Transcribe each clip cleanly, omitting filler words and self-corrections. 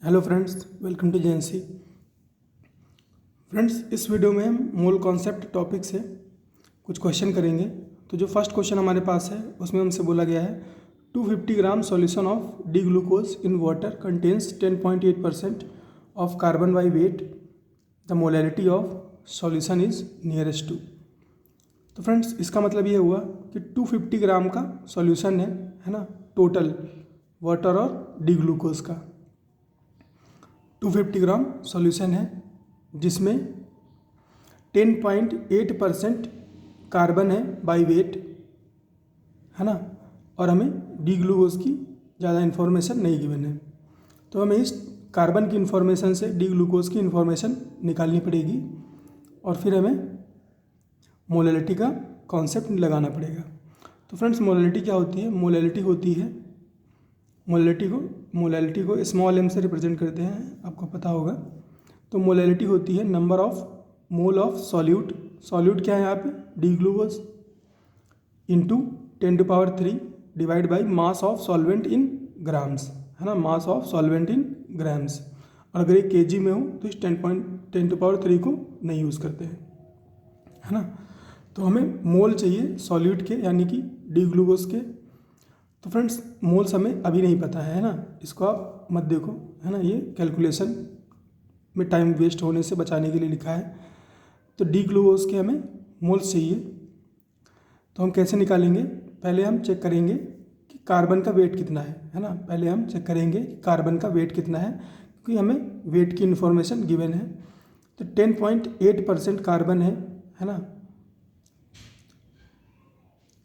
Hello friends, welcome to JNC. Friends, इस video में हम मोल कॉन्सेप्ट टॉपिक से कुछ क्वेश्चन करेंगे। तो जो फर्स्ट क्वेश्चन हमारे पास है उसमें हमसे बोला गया है 250 gram solution of D glucose in water contains 10.8% of carbon by weight, the molality of solution is nearest to. तो फ्रेंड्स, इसका मतलब ये हुआ कि 250 ग्राम का सॉल्यूशन है ना, टोटल वाटर और डी ग्लूकोज का 250 ग्राम सॉल्यूशन है जिसमें 10.8% कार्बन है बाई वेट, है ना, और हमें डी ग्लूकोज की ज़्यादा इन्फॉर्मेशन नहीं गिवन है। तो हमें इस कार्बन की इन्फॉर्मेशन से डी ग्लूकोज की इन्फॉर्मेशन निकालनी पड़ेगी और फिर हमें मोलैलिटी का कॉन्सेप्ट लगाना पड़ेगा। तो फ्रेंड्स, मोलैलिटी क्या होती है? मोलैलिटी होती है, मोलैलिटी को स्मॉल एम से रिप्रेजेंट करते हैं, आपको पता होगा। तो मोलैलिटी होती है number of mole of solute क्या है यहाँ पे? D glucose into 10⁻³ divide by mass of solvent in grams, है ना, mass of solvent in grams. और अगर ये केजी में हो तो इस 10⁻³ को नहीं यूज़ करते हैं, है ना। तो हमें मोल चाहिए सॉल्यूट के, यानी कि डी ग्लूकोज के। तो फ्रेंड्स, मोल्स हमें अभी नहीं पता है ना, इसको आप मत देखो, है ना, ये कैलकुलेशन में टाइम वेस्ट होने से बचाने के लिए लिखा है। तो डी ग्लूकोज के हमें मोल्स चाहिए। तो हम कैसे निकालेंगे? पहले हम चेक करेंगे कि कार्बन का वेट कितना है ना। पहले हम चेक करेंगे कि कार्बन का वेट कितना है, क्योंकि हमें वेट की इन्फॉर्मेशन गिवन है। तो 10.8% कार्बन है ना,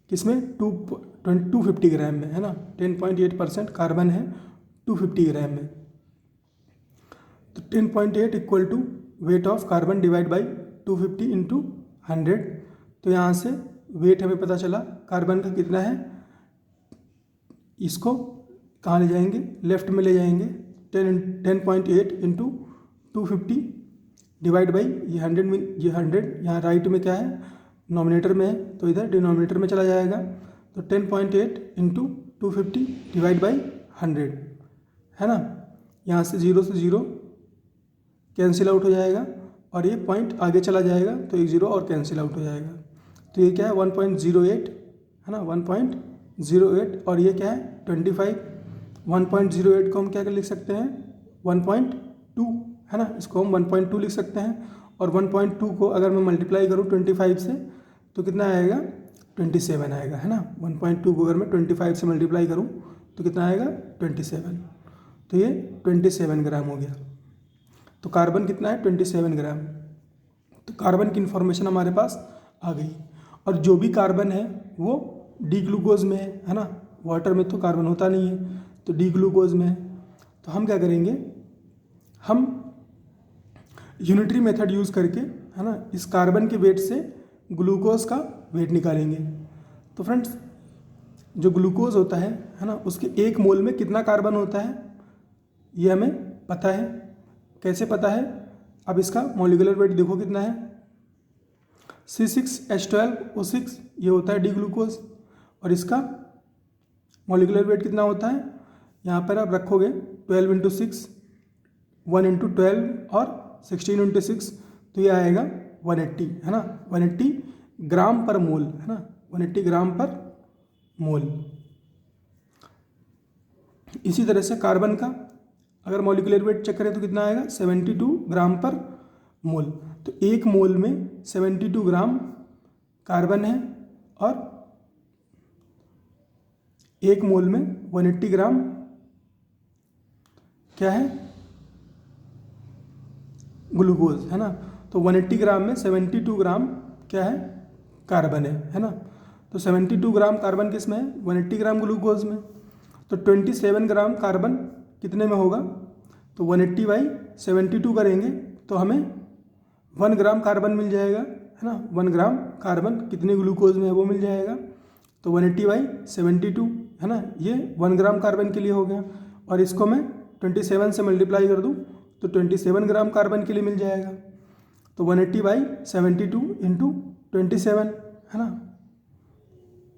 किसमें? 250 ग्राम में, है ना। 10.8% कार्बन है 250 ग्राम में। तो 10.8 equal to weight of carbon divide by 250 into 100। तो यहाँ से वेट हमें पता चला कार्बन का कितना है। इसको कहाँ ले जाएंगे? लेफ्ट में ले जाएंगे। 10.8 इंटू 250 डिवाइड बाई ये 100 में, ये 100 यहाँ राइट में क्या है? नॉमिनेटर में है, तो इधर डिनोमिनेटर में चला जाएगा। तो 10.8 इंटू 250 डिवाइड बाई 100, है ना। यहाँ से 0 से 0 कैंसिल आउट हो जाएगा और ये पॉइंट आगे चला जाएगा, तो एक 0 और कैंसिल आउट हो जाएगा। तो ये क्या है? 1.08, है ना, 1.08। और ये क्या है? 25। 1.08 को हम क्या लिख सकते हैं? 1.2, है ना, इसको हम 1.2 लिख सकते हैं। और 1.2 को अगर मैं मल्टीप्लाई करूँ 25 से तो कितना आएगा? 27 आएगा, है ना। 1.2 को अगर मैं 25 से मल्टीप्लाई करूँ तो कितना आएगा? 27। तो ये 27 ग्राम हो गया। तो कार्बन कितना है? 27 ग्राम। तो कार्बन की इन्फॉर्मेशन हमारे पास आ गई। और जो भी कार्बन है वो डी ग्लूकोज में है ना। वाटर में तो कार्बन होता नहीं है, तो डी ग्लूकोज में है। तो हम क्या करेंगे? हम यूनिटरी मेथड यूज़ करके, है ना, इस कार्बन के वेट से ग्लूकोज का वेट निकालेंगे। तो फ्रेंड्स, जो ग्लूकोज होता है ना, उसके 1 मोल में कितना कार्बन होता है ये हमें पता है। कैसे पता है? अब इसका मॉलिक्यूलर वेट देखो कितना है। C6H12O6 ये होता है डी ग्लूकोज। और इसका मॉलिक्यूलर वेट कितना होता है? यहाँ पर आप रखोगे 12 इंटू 6, 1 इंटू 12 और 16 इंटू 6, तो ये आएगा 180, है ना। 180 ग्राम पर मोल, है ना, 180 ग्राम पर मोल। इसी तरह से कार्बन का अगर मॉलिक्यूलर वेट चेक करें तो कितना आएगा? 72 ग्राम पर मोल। तो 1 मोल में 72 ग्राम कार्बन है और 1 मोल में 180 ग्राम क्या है? ग्लूकोज, है ना। तो 180 ग्राम में 72 ग्राम क्या है? कार्बन है ना। तो 72 ग्राम कार्बन किस में है? 180 ग्राम ग्लूकोज में। तो 27 ग्राम कार्बन कितने में होगा? तो 180 बाई 72 करेंगे तो हमें 1 ग्राम कार्बन मिल जाएगा, है ना। 1 ग्राम कार्बन कितने ग्लूकोज में है वो मिल जाएगा। तो 180 बाई 72, है ना, ये 1 ग्राम कार्बन के लिए हो गया। और इसको मैं 27 से मल्टीप्लाई कर दूँ तो 27 ग्राम कार्बन के लिए मिल जाएगा। तो 180 बाई 72 इंटू 27, है ना,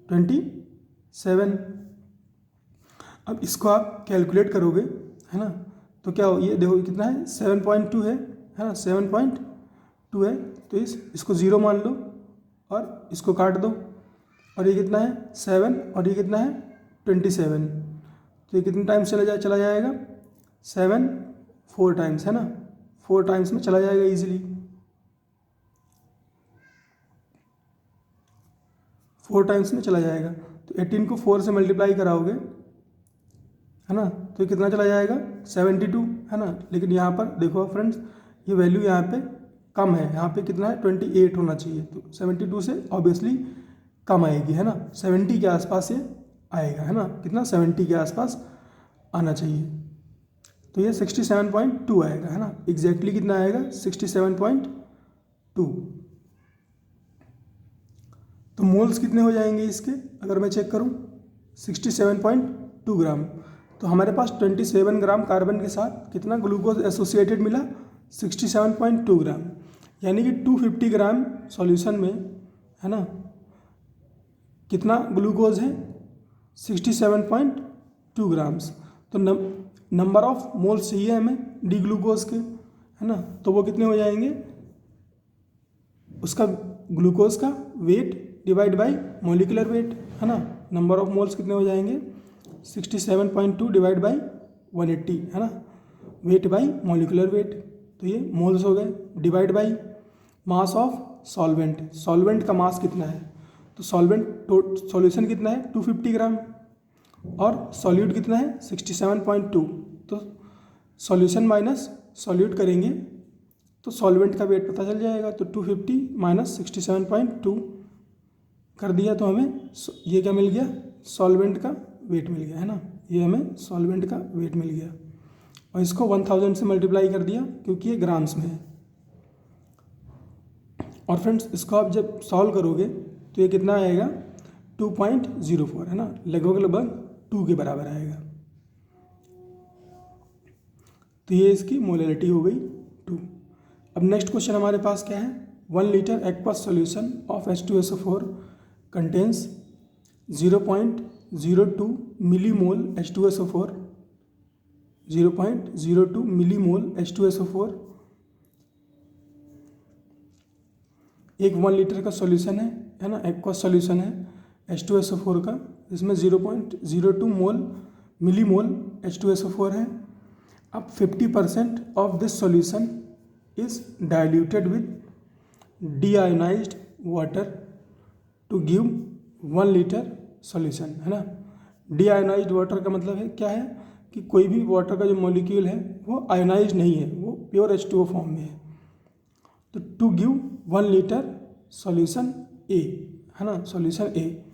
27। अब इसको आप कैलकुलेट करोगे, है ना, तो क्या हो, ये देखो कितना है 7.2 है ना, 7.2 है। तो इसको 0 मान लो और इसको काट दो, और ये कितना है 7 और ये कितना है 27। तो ये कितने टाइम्स चला जाएगा 7 4 टाइम्स है ना, 4 टाइम्स में चला जाएगा ईजिली, 4 टाइम्स में चला जाएगा। तो 18 को 4 से मल्टीप्लाई कराओगे है ना, तो ये कितना चला जाएगा 72 है ना। लेकिन यहाँ पर देखो फ्रेंड्स, ये वैल्यू यहाँ पे कम है, यहाँ पे कितना है 28 होना चाहिए, तो 72 से ऑब्वियसली कम आएगी है ना, 70 के आसपास ये आएगा है ना, कितना 70 के आसपास आना चाहिए। तो ये 67.2 आएगा है ना, एग्जैक्टली कितना आएगा 67.2। तो मोल्स कितने हो जाएंगे इसके, अगर मैं चेक करूं 67.2 ग्राम। तो हमारे पास 27 ग्राम कार्बन के साथ कितना ग्लूकोज एसोसिएटेड मिला 67.2 ग्राम, यानी कि 250 ग्राम सॉल्यूशन में है ना कितना ग्लूकोज है 67.2 ग्राम्स। तो नंबर ऑफ मोल्स चाहिए हमें डी ग्लूकोज के है ना, तो वो कितने हो जाएंगे, उसका ग्लूकोज का weight divide by molecular weight है ना। नंबर ऑफ मोल्स कितने हो जाएंगे 67.2 डिवाइड बाय 180 है ना, वेट बाय मॉलिक्यूलर वेट। तो ये मोल्स हो गए, divide by mass of solvent, solvent का मास कितना है, तो सॉल्वेंट सॉल्यूशन कितना है 250 ग्राम और सॉल्यूट कितना है 67.2। तो सॉल्यूशन माइनस सॉल्यूट करेंगे तो सॉल्वेंट का वेट पता चल जाएगा। तो 250 माइनस 67.2 कर दिया तो हमें ये क्या मिल गया, सॉल्वेंट का वेट मिल गया है ना, ये हमें सॉल्वेंट का वेट मिल गया। और इसको 1000 से मल्टीप्लाई कर दिया क्योंकि ये ग्राम्स में है। और फ्रेंड्स इसको आप जब सॉल्व करोगे तो ये कितना आएगा 2.04 है ना, लगभग 2 के बराबर आएगा। तो ये इसकी मोलैरिटी हो गई 2। अब नेक्स्ट क्वेश्चन हमारे पास क्या है, 1 litre aqueous solution of H2SO4 contains 0.02 millimole H2SO4, 0.02 millimole H2SO4 एक 1 लीटर का सॉल्यूशन है ना, एक्वस सॉल्यूशन है H2SO4 का, इसमें 0.02 मिलीमोल H2SO4 है। अब 50% of this solution is diluted with deionised water to give 1 litre solution है ना। डीआयोनाइज्ड वाटर का मतलब है क्या है कि कोई भी वाटर का जो मॉलिक्यूल है वो आयोनाइज नहीं है, वो प्योर H2O फॉर्म में है। तो टू गिव 1 लीटर सॉल्यूशन ए है ना, सॉल्यूशन ए।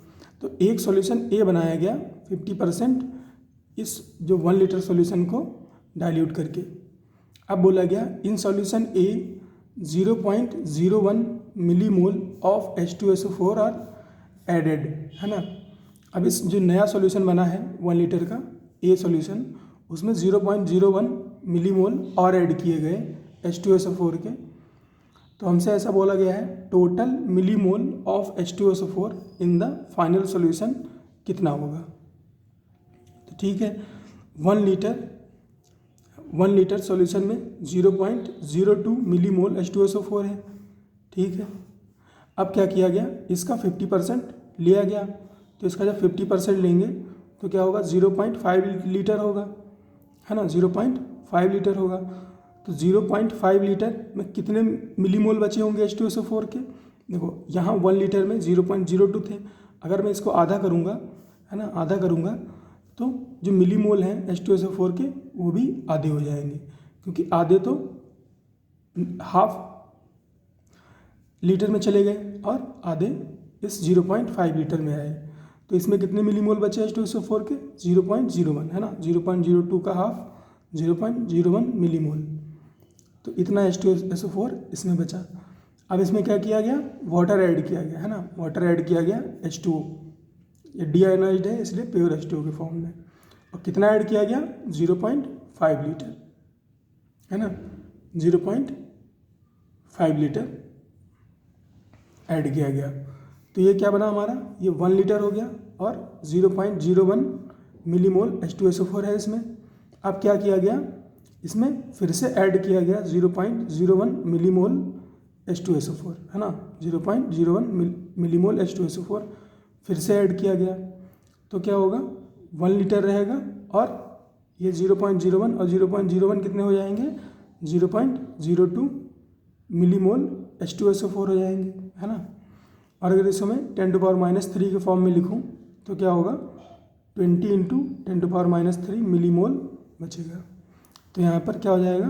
तो एक सॉल्यूशन ए बनाया गया 50% इस जो 1 लीटर सॉल्यूशन को डाइल्यूट करके। अब बोला गया in solution a 0.01 millimole of H2SO4 are added है ना। अब इस जो नया सॉल्यूशन बना है 1 लीटर का ए सॉल्यूशन, उसमें 0.01 मिलीमोल और ऐड किए गए H2SO4 के। तो हमसे ऐसा बोला गया है total millimole of H2SO4 in the final solution कितना होगा। तो ठीक है, 1 लीटर सॉल्यूशन में 0.02 मिलीमोल H2SO4 है, ठीक है। अब क्या किया गया, इसका 50% लिया गया, तो इसका जब 50% लेंगे तो क्या होगा 0.5 लीटर होगा है ना, 0.5 लीटर होगा। तो 0.5 लीटर में कितने मिलीमोल बचे होंगे H2SO4 के, देखो यहाँ 1 लीटर में 0.02 थे, अगर मैं इसको आधा करूँगा है ना, आधा करूँगा तो जो मिलीमोल हैं H2SO4 के वो भी आधे हो जाएंगे, क्योंकि आधे तो हाफ लीटर में चले गए और आधे इस 0.5 लीटर में आए। तो इसमें कितने मिलीमोल बचे H2SO4 के 0.01 है ना, 0.02 का हाफ 0.01 मिलीमोल। तो इतना H2SO4 इसमें बचा। अब इसमें क्या किया गया, वाटर ऐड किया गया है ना, वाटर ऐड किया गया H2O, ये डीआयोनाइज्ड है इसलिए प्योर H2O के फॉर्म में। और कितना ऐड किया गया 0.5 लीटर है ना, 0.5 लीटर ऐड किया गया। तो ये क्या बना हमारा, ये 1 लीटर हो गया और 0.01 मिलीमोल H2SO4 है इसमें। अब क्या किया गया, इसमें फिर से ऐड किया गया 0.01 मिलीमोल H2SO4, है ना, 0.01 मिलीमोल H2SO4 फिर से ऐड किया गया, तो क्या होगा 1 लीटर रहेगा, और ये 0.01 और 0.01 कितने हो जाएंगे 0.02 मिलीमोल H2SO4 हो जाएंगे, है ना। और अगर इसको मैं 10⁻³ के फॉर्म में लिखूं तो क्या होगा 20 × 10⁻³ मिलीमोल बचेगा। तो यहाँ पर क्या हो जाएगा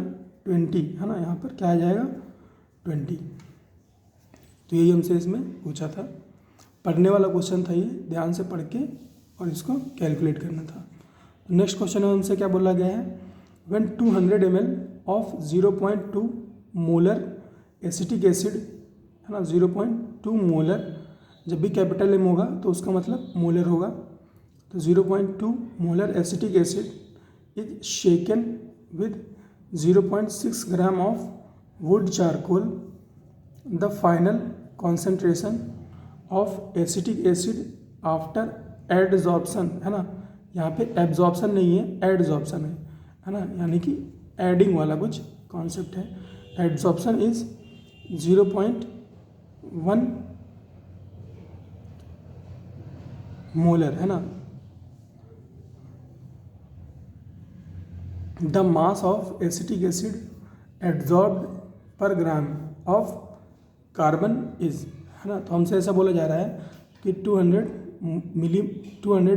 20, है ना, यहाँ पर क्या आ जाएगा 20। तो यही हमसे इसमें पूछा था, पढ़ने वाला क्वेश्चन था ये, ध्यान से पढ़ के और इसको कैलकुलेट करना था। नेक्स्ट क्वेश्चन में हमसे क्या बोला गया है, when 200 ml of 0.2 molar acetic acid, है ना, 0.2 मोलर, जब भी कैपिटल M होगा तो उसका मतलब मोलर होगा, तो 0.2 molar acetic acid is shaken with 0.6 gram of wood charcoal, the final concentration of acetic acid after adsorption, है ना, यहाँ पे एब्जॉर्प्शन नहीं है एडजॉर्प्शन है ना, यानी कि एडिंग वाला कुछ कॉन्सेप्ट है। एडजॉर्प्शन इज 0.1 मोलर, है ना। The mass of acetic acid adsorbed पर ग्राम ऑफ कार्बन इज, है ना। तो हमसे ऐसा बोला जा रहा है कि 200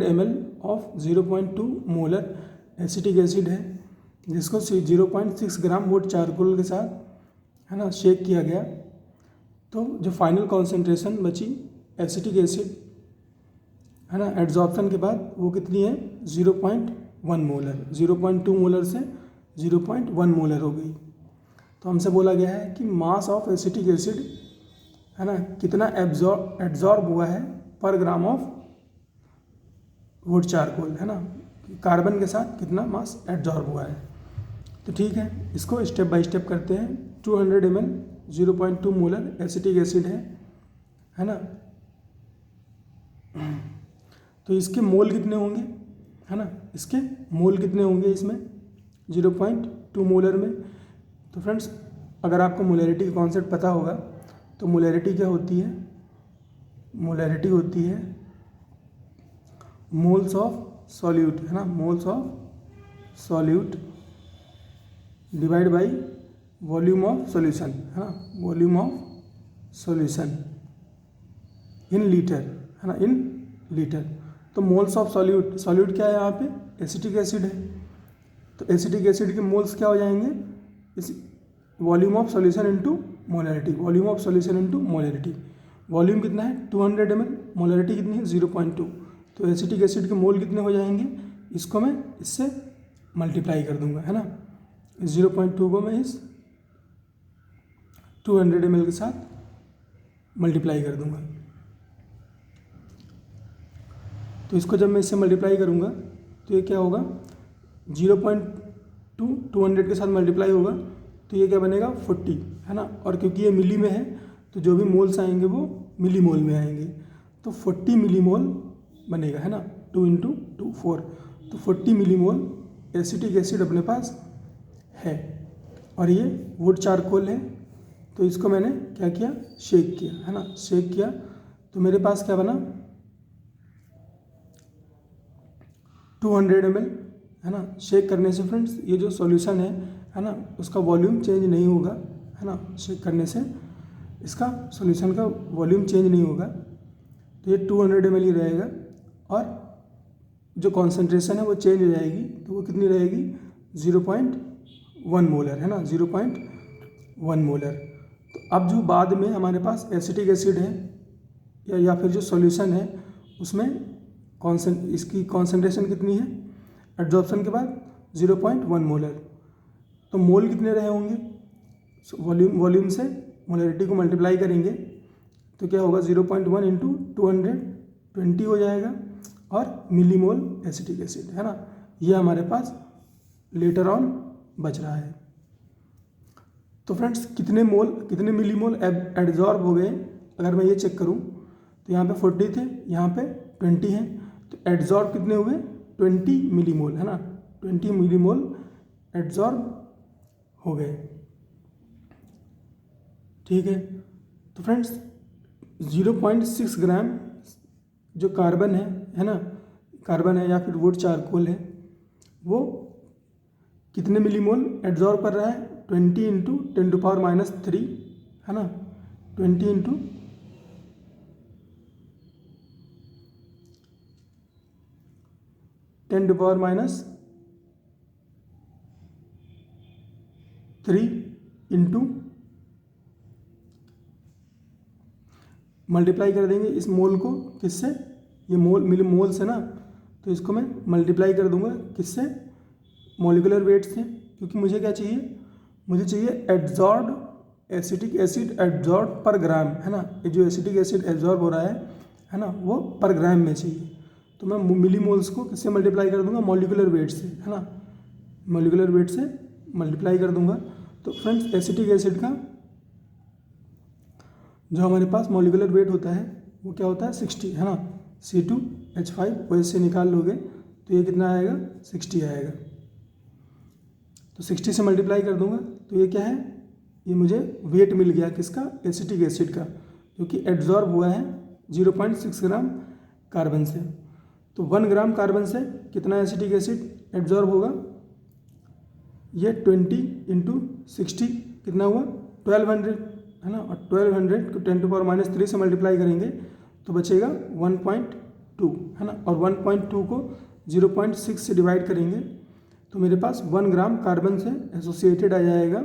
ml of 0.2 molar acetic acid है, जिसको 0.6 ग्राम वुड चारकोल के साथ, है ना, शेक किया गया, तो जो फाइनल कॉन्सेंट्रेशन बची एसिटिक एसिड, है ना, एड्जॉर्प्शन के बाद वो कितनी है 0.1 मोलर, 0.2 मोलर से 0.1 मोलर हो गई। तो हमसे बोला गया है कि मास ऑफ एसिटिक एसिड, है ना, कितना एब्जॉर्ब हुआ है पर ग्राम ऑफ वुड चारकोल, है ना, कार्बन के साथ कितना मास एब्जॉर्ब हुआ है। तो ठीक है, इसको स्टेप बाय स्टेप करते हैं। 200 ml 0.2 मोलर एसिटिक एसिड है ना, तो इसके मोल कितने होंगे, है ना, इसके मोल कितने होंगे इसमें 0.2 मोलर में। तो फ्रेंड्स, अगर आपको मोलैरिटी का कॉन्सेप्ट पता होगा तो मोलैरिटी क्या होती है, मोलैरिटी होती है मोल्स ऑफ सॉल्यूट, है ना, moles of solute divide by volume of solution, है ना, volume of solution in litre, है ना, इन लीटर। तो मोल्स ऑफ सॉल्यूट, सॉल्यूट क्या है यहाँ पे एसिटिक एसिड है, तो एसिटिक एसिड के मोल्स क्या हो जाएंगे इस volume of solution into molarity, volume of solution into molarity. Volume कितना है 200 ml, मोलैरिटी कितनी है 0.2, तो एसिटिक एसिड के मोल कितने हो जाएंगे, इसको मैं इससे मल्टीप्लाई कर दूंगा, है ना, 0.2 को मैं इस 200 ml के साथ मल्टीप्लाई कर दूंगा। तो इसको जब मैं इससे मल्टीप्लाई करूंगा तो ये क्या होगा 0.2 200 के साथ मल्टीप्लाई होगा तो ये क्या बनेगा 40, है ना, और क्योंकि ये मिली में है तो जो भी मोल्स आएंगे वो मिली मोल में आएंगे, तो 40 मिली मोल बनेगा, है ना, 2 × 2 4, तो 40 मिली मोल एसिटिक एसिड अपने पास है। और ये वुड चारकोल है, तो इसको मैंने क्या किया शेक किया, है ना, शेक किया, तो मेरे पास क्या बना 200 ml, है ना। शेक करने से फ्रेंड्स ये जो सॉल्यूशन है ना, उसका वॉल्यूम चेंज नहीं होगा, है ना, शेक करने से इसका सॉल्यूशन का वॉल्यूम चेंज नहीं होगा, तो ये 200 ml ही रहेगा, और जो कॉन्सेंट्रेशन है वो चेंज हो जाएगी, तो वो कितनी रहेगी 0.1 मोलर, है ना, 0.1 मोलर। तो अब जो बाद में हमारे पास एसिटिक एसिड है या फिर जो सॉल्यूशन है उसमें इसकी कॉन्सेंट्रेशन कितनी है एड्जॉर्प्शन के बाद 0.1 मोलर, तो मोल कितने रहे होंगे, वॉल्यूम से मोलैरिटी को मल्टीप्लाई करेंगे तो क्या होगा 0.1 × 200 20 हो जाएगा, और मिलीमोल एसिटिक एसिड, है ना, ये हमारे पास लेटर ऑन बच रहा है। तो फ्रेंड्स कितने मिलीमोल एब्जॉर्ब हो गए, अगर मैं ये चेक करूँ तो यहाँ पे 40 थे, यहाँ पे 20 हैं, तो एड्जॉर्ब कितने हुए 20 मिलीमोल, है ना, 20 मिलीमोल एड्जॉर्ब हो गए। ठीक है, तो फ्रेंड्स 0.6 ग्राम जो कार्बन है ना, कार्बन है या फिर वुड चारकोल है, वो कितने मिलीमोल एब्जॉर्ब कर रहा है? 20 इंटू 10⁻³ है ना, 20 इंटू 10⁻³ इंटू मल्टीप्लाई कर देंगे इस मोल को किससे? ये मोल मोल से ना, तो इसको मैं मल्टीप्लाई कर दूंगा किससे? मॉलिक्यूलर वेट से, क्योंकि मुझे क्या चाहिए? मुझे चाहिए एब्जॉर्ब एसिटिक एसिड एब्जॉर्ब पर ग्राम, है ना। ये जो एसिटिक एसिड एब्जॉर्ब हो रहा है ना, वो पर ग्राम में चाहिए। तो मैं मिली मोल्स को किससे मल्टीप्लाई कर दूंगा? मॉलिक्यूलर वेट से, है ना, मॉलिक्यूलर वेट से मल्टीप्लाई कर दूंगा। तो फ्रेंड्स एसिटिक एसिड का जो हमारे पास मॉलिक्यूलर वेट होता है वो क्या होता है? 60, है ना। C2H5 वैसे निकाल लोगे तो ये कितना आएगा? 60 आएगा। तो 60 से मल्टीप्लाई कर दूंगा तो ये क्या है? ये मुझे वेट मिल गया किसका? एसिटिक एसिड का, जो कि एब्जॉर्ब हुआ है 0.6 ग्राम कार्बन से। तो 1 ग्राम कार्बन से कितना एसिटिक एसिड एब्जॉर्ब होगा? ये 20 इंटू 60 कितना हुआ? 1200, है ना। और 1200 को 10⁻³ से मल्टीप्लाई करेंगे तो बचेगा 1.2, है ना। और 1.2 को 0.6 से डिवाइड करेंगे तो मेरे पास 1 ग्राम कार्बन से एसोसिएटेड आ जाएगा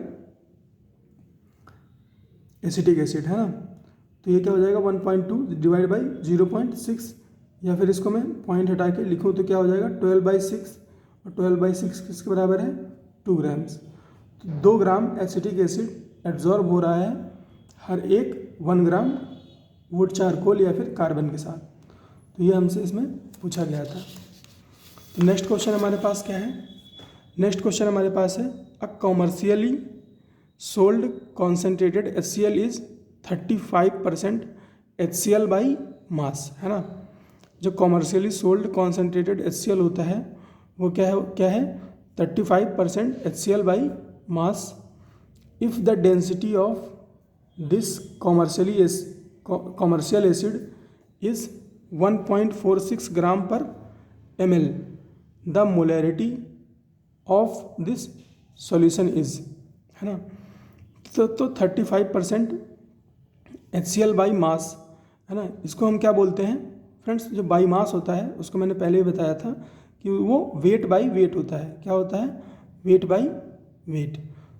एसिटिक एसिड, है ना। तो ये क्या हो जाएगा? 1.2 डिवाइड बाई 0.6, या फिर इसको मैं पॉइंट हटा के लिखूँ तो क्या हो जाएगा? 12/6, और 12/6 किसके बराबर है? 2 ग्राम्स। तो 2 ग्राम एसिटिक एसिड एब्जॉर्ब हो रहा है हर एक 1 ग्राम वुड चारकोल या फिर कार्बन के साथ। तो ये हमसे इसमें पूछा गया था। तो नेक्स्ट क्वेश्चन हमारे पास क्या है? नेक्स्ट क्वेश्चन हमारे पास है a commercially sold concentrated HCl is 35% HCl by mass, है ना। जो कॉमर्शियली सोल्ड कॉन्सेंट्रेटेड HCl होता है वो क्या है 35% HCl by mass if the density of this commercial acid is 1.46 ग्राम पर ml, the molarity of this solution is, है ना। तो 35% HCl बाई मास, है ना। इसको हम क्या बोलते हैं फ्रेंड्स? जो बाई मास होता है उसको मैंने पहले ही बताया था कि वो वेट बाई वेट होता है। क्या होता है? Weight by wait.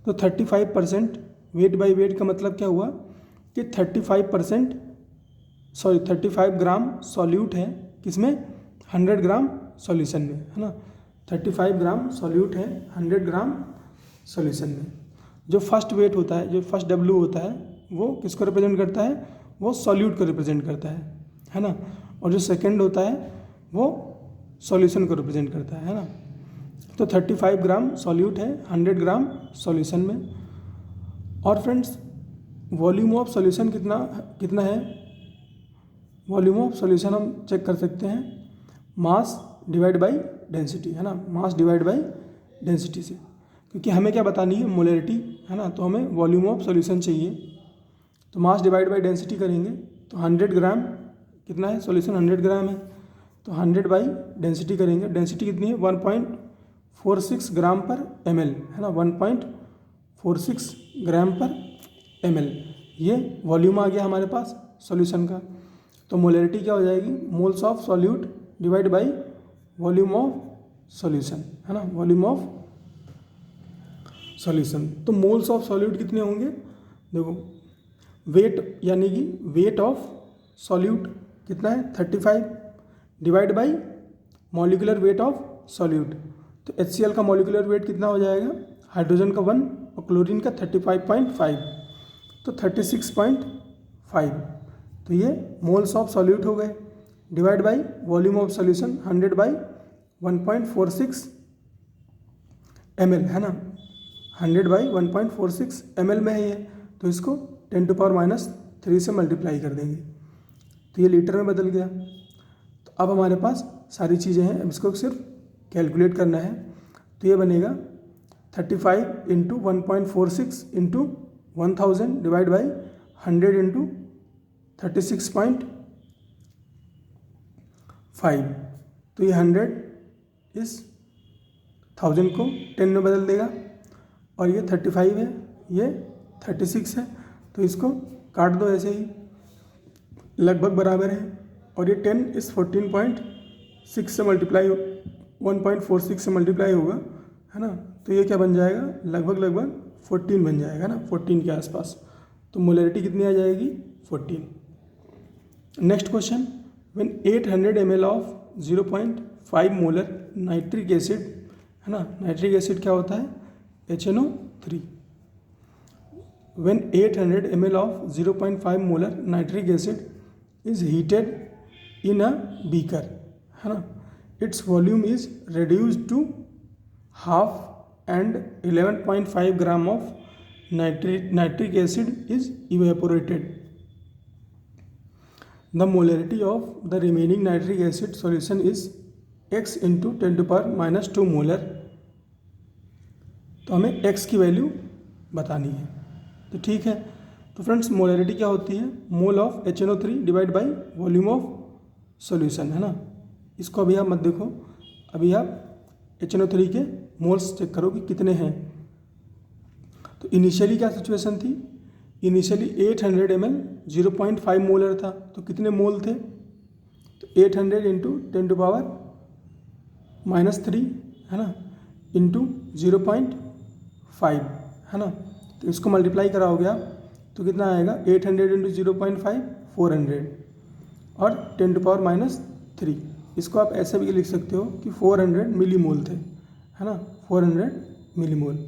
तो 35% वेट बाई वेट का मतलब क्या हुआ कि 35 ग्राम सॉल्यूट है किसमें? 100 ग्राम सॉल्यूशन में, है ना। 35 ग्राम सॉल्यूट है 100 ग्राम सॉल्यूशन में। जो फर्स्ट वेट होता है, जो फर्स्ट W होता है, वो किसको रिप्रेजेंट करता है? वो सॉल्यूट को रिप्रेजेंट करता है ना। और जो सेकंड होता है वो सॉल्यूशन को रिप्रेजेंट करता है ना। तो 35 ग्राम सॉल्यूट है 100 ग्राम सॉल्यूशन में। और फ्रेंड्स वॉल्यूम ऑफ सॉल्यूशन कितना है? वॉल्यूम ऑफ सॉल्यूशन हम चेक कर सकते हैं मास डिवाइड बाई डेंसिटी, है ना। मास डिवाइड बाई डेंसिटी से, क्योंकि हमें क्या बतानी है? मोलैरिटी, है ना। तो हमें वॉल्यूम ऑफ सॉल्यूशन चाहिए, तो मास डिवाइड बाई डेंसिटी करेंगे तो 100 ग्राम कितना है? सॉल्यूशन 100 ग्राम है, तो 100 बाई डेंसिटी करेंगे। डेंसिटी कितनी है? 1.46 ग्राम पर ml, है ना। 1.46 ग्राम पर ml, ये वॉल्यूम आ गया हमारे पास सॉल्यूशन का। तो मोलैरिटी क्या हो जाएगी? Moles of solute divide by volume of solution, है ना। Volume of solution. तो मोल्स ऑफ सॉल्यूट कितने होंगे? देखो वेट, यानी कि वेट ऑफ सॉल्यूट कितना है? 35 divide by molecular weight of solute. तो HCl का मॉलिक्यूलर वेट कितना हो जाएगा? हाइड्रोजन का 1 और क्लोरीन का 35.5, तो 36.5। तो ये मोल्स ऑफ सॉल्यूट हो गए divide by volume of solution 100 by 1.46 ml, है ना। 100 बाई 1.46 ml में है ये, तो इसको 10⁻³ से मल्टीप्लाई कर देंगे तो ये लीटर में बदल गया। तो अब हमारे पास सारी चीज़ें हैं, अब इसको सिर्फ कैलकुलेट करना है। तो ये बनेगा 35 into 1.46 into 1000 divide by 100 into 36.5। तो ये 100 इस 1000 को 10 में बदल देगा, और ये 35 है, ये 36 है, तो इसको काट दो ऐसे ही, लगभग बराबर है। और ये 10 इस 14.6 से मल्टीप्लाई 1.46 से मल्टीप्लाई होगा, है ना, तो ये क्या बन जाएगा, लगभग 14 बन जाएगा ना, 14 के आसपास। तो मोलरिटी कितनी आ जाएगी, 14। Next question, when 800 ml of 0.5 molar nitric acid, है ना, नाइट्रिक एसिड क्या होता है, HNO3। When 800 ml of 0.5 molar nitric acid is heated in a beaker, है ना, its volume is reduced to half and 11.5 gram of nitric acid is evaporated. The molarity of the remaining nitric acid solution is x into 10 to power minus 2 molar. तो हमें x की value बतानी है, तो ठीक है। तो फ्रेंड्स मोलरिटी क्या होती है, mole of HNO3 divide by volume of solution, है ना। इसको अभी आप मत देखो, अभी आप HNO3 के मोल्स चेक करो कि कितने हैं। तो इनिशियली क्या सिचुएशन थी, इनिशियली 800 ml 0.5 मोलर था, तो कितने मोल थे, तो 800 इंटू 10 टू पावर -3, है ना, इंटू 0.5, है ना। तो इसको मल्टीप्लाई कराओगे आप तो कितना आएगा, 800 इंटू 0.5 400, और 10 टू पावर -3। इसको आप ऐसे भी लिख सकते हो कि 400 मिलीमोल थे, है ना, 400 मिलीमोल।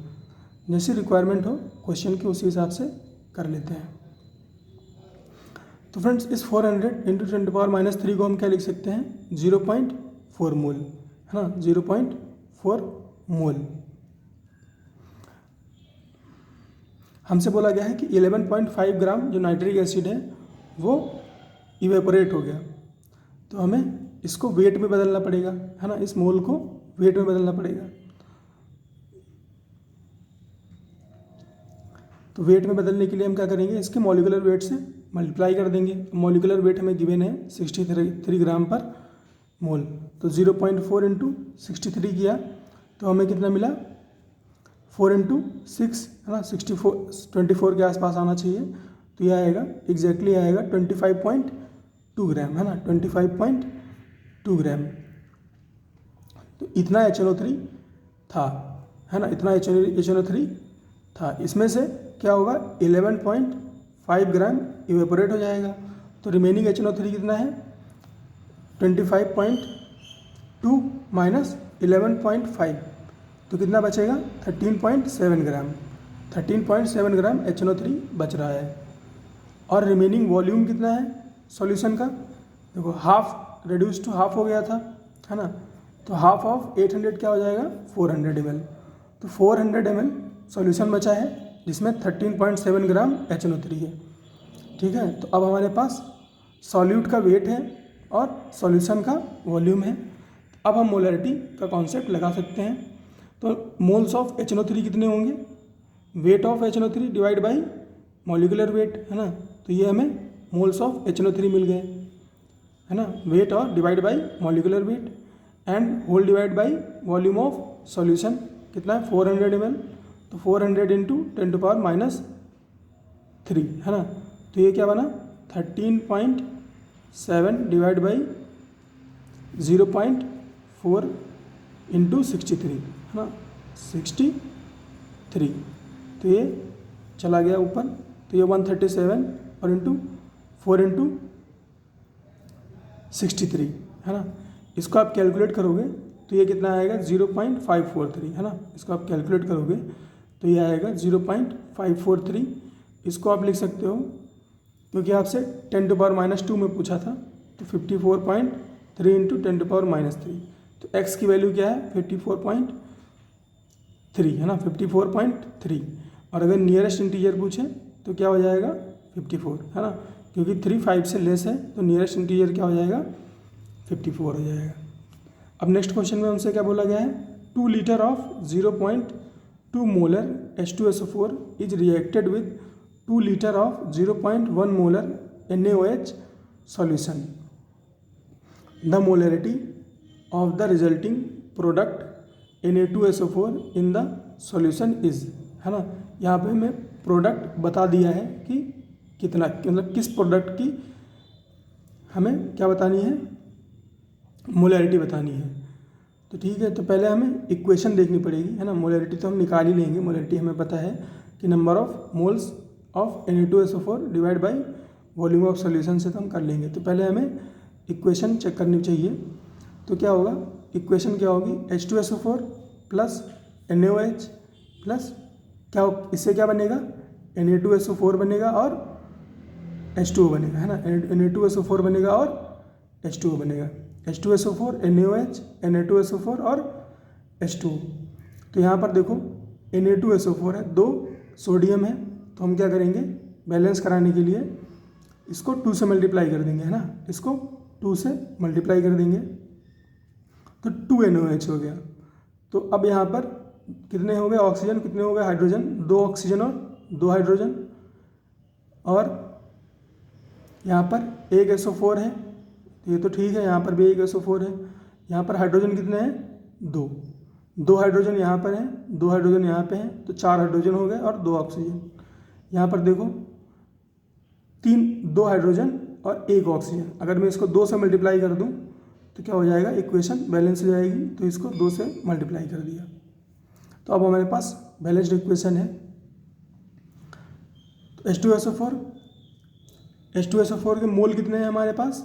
जैसी रिक्वायरमेंट हो क्वेश्चन की उसी हिसाब से कर लेते हैं। तो फ्रेंड्स इस 400 इंटू 10 टू पावर -3 को हम क्या लिख सकते हैं, 0.4 मोल, है ना, 0.4 मोल। हमसे बोला गया है कि 11.5 ग्राम जो नाइट्रिक एसिड है वो इवेपोरेट हो गया, तो हमें इसको वेट में बदलना पड़ेगा, है ना, इस मोल को वेट में बदलना पड़ेगा। तो वेट में बदलने के लिए हम क्या करेंगे, इसके मॉलिक्यूलर वेट से मल्टीप्लाई कर देंगे। मॉलिक्यूलर वेट हमें गिवन है 63 ग्राम पर मोल, तो 0.4 इंटू 63 किया तो हमें कितना मिला, 4 इंटू 6, है ना, 24 के आसपास आना चाहिए। तो यह आएगा एग्जैक्टली आएगा 25.2 ग्राम, है ना, 25.2 ग्राम। तो इतना HNO3 था, है ना, इतना HNO3 था। इसमें से क्या होगा, 11.5 ग्राम इवेपोरेट हो जाएगा, तो रिमेनिंग HNO3 कितना है, 25.2 माइनस 11.5, तो कितना बचेगा, 13.7 ग्राम। 13.7 ग्राम HNO3 बच रहा है। और रिमेनिंग वॉल्यूम कितना है सॉल्यूशन का, देखो हाफ रिड्यूस टू हाफ हो गया था, है ना, तो हाफ ऑफ 800 क्या हो जाएगा, 400 ml। तो 400 ml सॉल्यूशन बचा है जिसमें 13.7 ग्राम HNO3 है, ठीक है। तो अब हमारे पास सॉल्यूट का वेट है और सॉल्यूशन का वॉल्यूम है। अब हम मोलरिटी का कॉन्सेप्ट लगा सकते हैं। तो मोल्स ऑफ HNO3 कितने होंगे, weight of HNO3 divide by molecular wait, है ना। तो ये हमें मोल्स ऑफ HNO3 मिल गए, है ना, वेट और divide by molecular weight and whole divide by volume of solution कितना है, 400 ml। तो 400 इंटू 10 टू पावर -3, है ना। तो ये क्या बना, 13.7 डिवाइड बाई 0.4 इंटू 63, है ना, 63। तो ये चला गया ऊपर, तो ये 137 और इंटू 4 इंटू 63, है ना। इसको आप कैलकुलेट करोगे तो ये कितना आएगा, 0.543, है ना। इसको आप कैलकुलेट करोगे तो ये आएगा 0.543। इसको आप लिख सकते हो क्योंकि आपसे 10 टू पावर -2 में पूछा था, तो 54.3 इंटू 10 टू पावर -3। तो x की वैल्यू क्या है, 54.3, है ना, 54.3। और अगर नियरेस्ट इंटीजर पूछे तो क्या हो जाएगा, 54, है ना, क्योंकि 3 5 से लेस है तो नियरेस्ट इंटीजर क्या हो जाएगा, 54 हो जाएगा। अब नेक्स्ट क्वेश्चन में हमसे क्या बोला गया है, 2 litre of 2 molar H2SO4 is reacted with 2 liter of 0.1 molar NaOH solution. The molarity of the resulting product Na2SO4 in the solution is, है ना, यहाँ पे हमें प्रोडक्ट बता दिया है कि कितना, मतलब किस प्रोडक्ट की हमें क्या बतानी है, मोलैरिटी बतानी है। तो ठीक है, तो पहले हमें इक्वेशन देखनी पड़ेगी, है ना। मोलैरिटी तो हम निकाल ही लेंगे, मोलैरिटी हमें पता है कि number of moles of Na2SO4 divide by volume of solution से तो हम कर लेंगे। तो पहले हमें इक्वेशन चेक करनी चाहिए। तो क्या होगा, इक्वेशन क्या होगी, H2SO4 प्लस NaOH प्लस क्या, इससे क्या बनेगा, Na2SO4 बनेगा और H2O बनेगा, है ना। Na2SO4 बनेगा और H2O बनेगा, H2SO4 NaOH Na2SO4 और H2O। तो यहाँ पर देखो Na2SO4 है, 2 सोडियम है, तो हम क्या करेंगे, बैलेंस कराने के लिए इसको 2 से मल्टीप्लाई कर देंगे, है ना, इसको 2 से मल्टीप्लाई कर देंगे तो 2 NaOH हो गया। तो अब यहाँ पर कितने हो गए ऑक्सीजन, कितने हो गए हाइड्रोजन, 2 ऑक्सीजन और 2 हाइड्रोजन, और यहाँ पर एक SO4 है, तो ये तो ठीक है, यहाँ पर भी एक SO4 है। यहाँ पर हाइड्रोजन कितने हैं, 2 हाइड्रोजन यहाँ पर हैं, 2 हाइड्रोजन यहाँ पे हैं, तो 4 हाइड्रोजन हो गए और 2 ऑक्सीजन। यहाँ पर देखो 2 हाइड्रोजन और 1 ऑक्सीजन, अगर मैं इसको 2 से मल्टीप्लाई कर दूँ तो क्या हो जाएगा, इक्वेशन बैलेंस हो जाएगी। तो इसको 2 से मल्टीप्लाई कर दिया, तो अब हमारे पास बैलेंस्ड इक्वेशन है। तो H2SO4 के मोल कितने हैं हमारे पास,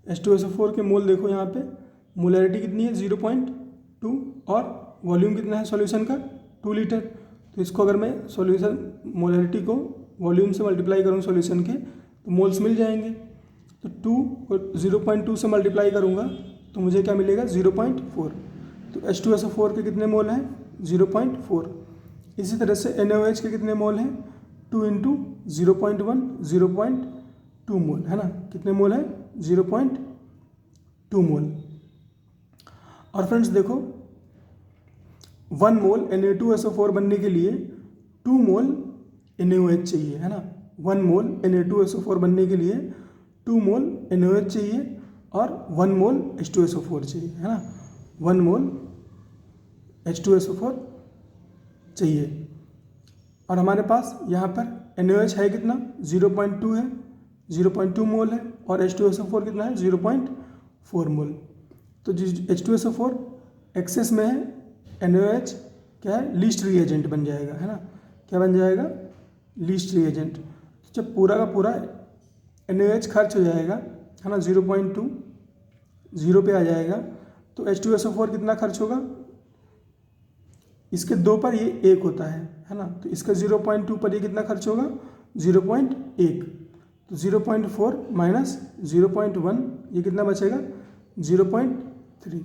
H2SO4 के मोल देखो यहाँ पे, मोलैरिटी कितनी है 0.2 और वॉल्यूम कितना है सॉल्यूशन का 2 लीटर। तो इसको अगर मैं सॉल्यूशन मोलैरिटी को वॉल्यूम से मल्टीप्लाई करूँ सॉल्यूशन के, तो मोल्स मिल जाएंगे। तो 2 को 0.2 से मल्टीप्लाई करूँगा तो मुझे क्या मिलेगा, 0.4। तो H2SO4 के कितने मोल हैं, 0.4। इसी तरह से NaOH के कितने मोल हैं, 2 इंटू 0.1 0.2 मोल, है ना, कितने मोल है, 0.2 मोल। और फ्रेंड्स देखो 1 मोल Na2SO4 बनने के लिए 2 मोल NaOH चाहिए, है ना। 1 मोल Na2SO4 बनने के लिए 2 मोल NaOH चाहिए और 1 मोल H2SO4 चाहिए, है ना, 1 मोल H2SO4 चाहिए। और हमारे पास यहाँ पर NaOH है कितना, 0.2 है, 0.2 मोल है, और H2SO4 कितना है, 0.4 मोल। तो H2SO4 एक्सेस में है, NaOH क्या है, लीस्ट रिएजेंट बन जाएगा, है ना, क्या बन जाएगा, लीस्ट रिएजेंट। तो जब पूरा का पूरा NaOH खर्च हो जाएगा, है ना, 0.2 0 पे आ जाएगा, तो H2SO4 कितना खर्च होगा, इसके 2 पर ये 1 होता है ना, तो इसका 0.2 पर ये कितना खर्च होगा, 0.1। तो 0.4 माइनस 0.1 ये कितना बचेगा, 0.3।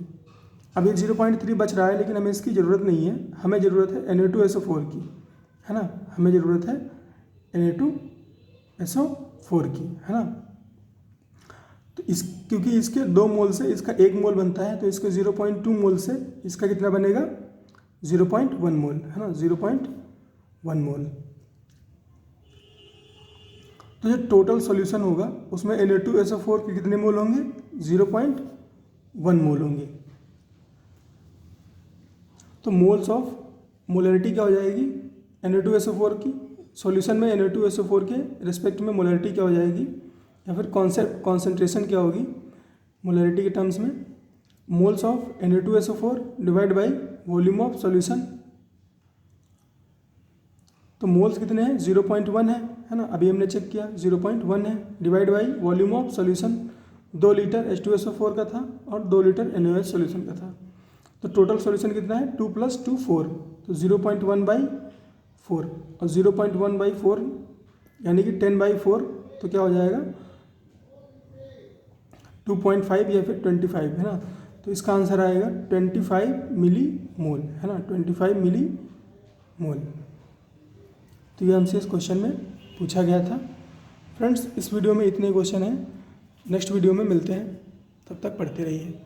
अब ये 0.3 बच रहा है, लेकिन हमें इसकी ज़रूरत नहीं है, हमें ज़रूरत है Na2SO4 की, है ना, हमें ज़रूरत है Na2SO4 की, है ना। तो क्योंकि इसके 2 मोल से इसका 1 मोल बनता है, तो इसके 0.2 मोल से इसका कितना बनेगा, 0.1 मोल, है ना, 0.1 मोल। तो जो टोटल सॉल्यूशन होगा उसमें Na2SO4 के कितने मोल होंगे, 0.1 मोल होंगे। तो मोल्स ऑफ मोलैरिटी क्या हो जाएगी, Na2SO4 की सॉल्यूशन में Na2SO4 के रिस्पेक्ट में मोलैरिटी क्या हो जाएगी, या फिर कॉन्सेंट्रेशन क्या होगी मोलैरिटी के टर्म्स में, moles of Na2SO4 divide by volume of solution. तो मोल्स कितने हैं, 0.1 है ना, अभी हमने चेक किया 0.1 है, divide by volume of solution 2 litre H2SO4 का था और 2 लीटर NaOH सॉल्यूशन का था। तो टोटल सॉल्यूशन कितना है, 2 + 2 4, तो 0.1/4 और 0.1/4 यानी कि 10/4, तो क्या हो जाएगा 2.5 या फिर 25, है ना। तो इसका आंसर आएगा 25 मिली मोल, है ना, 25 मिली मोल। तो ये हमसे इस क्वेश्चन में पूछा गया था। फ्रेंड्स इस वीडियो में इतने क्वेश्चन हैं, नेक्स्ट वीडियो में मिलते हैं, तब तक पढ़ते रहिए।